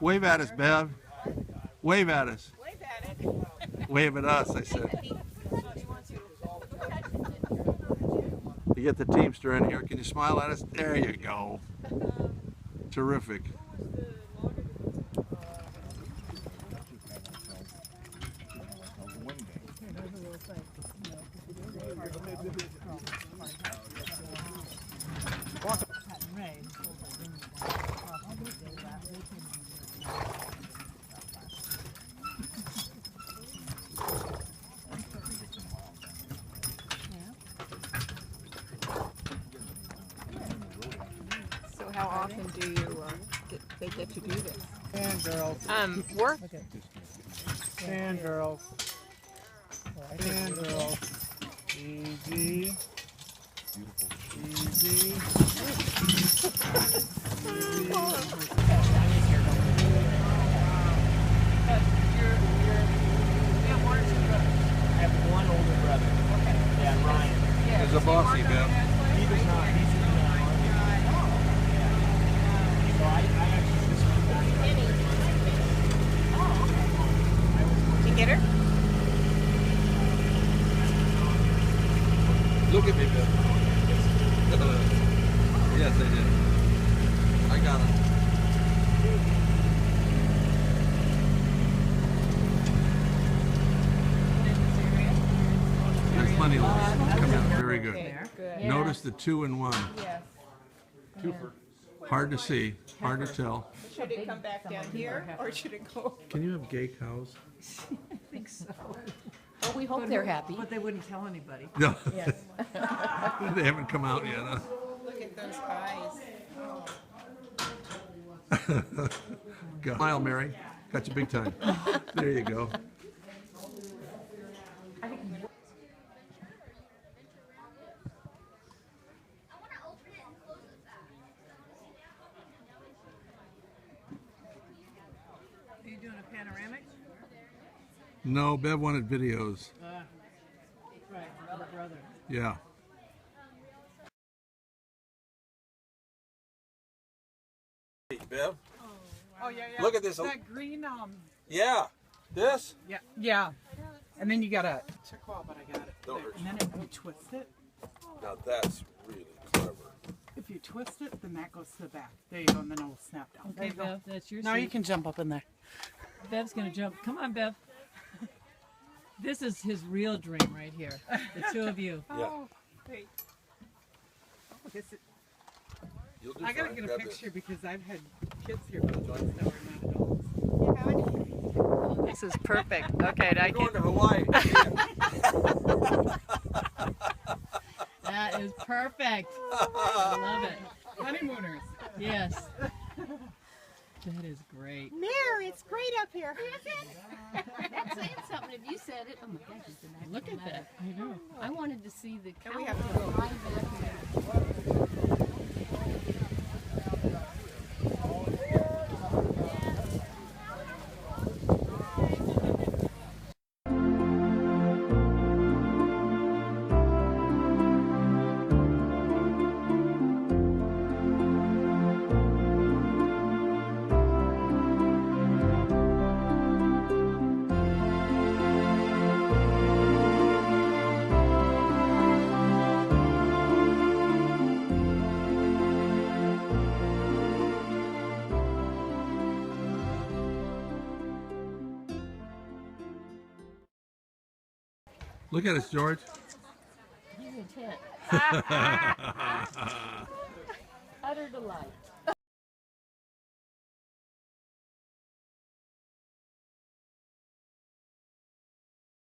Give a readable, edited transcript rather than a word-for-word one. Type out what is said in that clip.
Wave at us, Bev. Wave at us. Wave at it. Wave at us, I said. You get the Teamster in here. Can you smile at us? There you go. Terrific. So how often do you they get to do this? Stand, girls. Work. Stand, girls. Stand, girls. Easy. Easy. I have one older brother. Okay. Yeah, Ryan. There's a bossy, Bev. He does not. He's in the army. So I actually just went back. Did you get her? Look at me, Bev. Yes, I did. I got him. There's plenty of those. Come out. Very good. Good. Notice the 2 and 1. Yes. Hard to see, hard to tell. Should it come back down here or should it go? Can you have gay cows? Well, we hope they're happy. But they wouldn't tell anybody. No. They haven't come out yet, huh? Look at those eyes. Go. Smile, Mary. Got you big time. There you go. Are you doing a panoramic? No, Bev wanted videos. Right, brother, brother. Yeah. Bev, Oh, yeah, yeah. look at this. That green, Yeah. This? yeah, yeah. And then you got a, took a while, but I got it. Don't There. hurt And then if you twist it, Now that's really clever. if you twist it, then that goes to the back. There you go, and then it will snap down. There Okay, you go. Bev, that's your Now you seat. can jump up in there. Bev's gonna jump. Come on, Bev. This is his real dream right here. The two of you. Yeah. Oh, wait. Oh, this is, You'll do I gotta fine. get a Grab picture because I've had kids here before that were not adults. This is perfect. Okay, I This. Going to Hawaii. That is perfect. I love it. Honeymooners. Yes. That is great. Mary, it's great up here. That's saying something if you said it. Oh my gosh, it's an actual Look at matter. that. I know. I wanted to see the And we count have to of go. live back. Look at us, George. He's intent. Utter delight.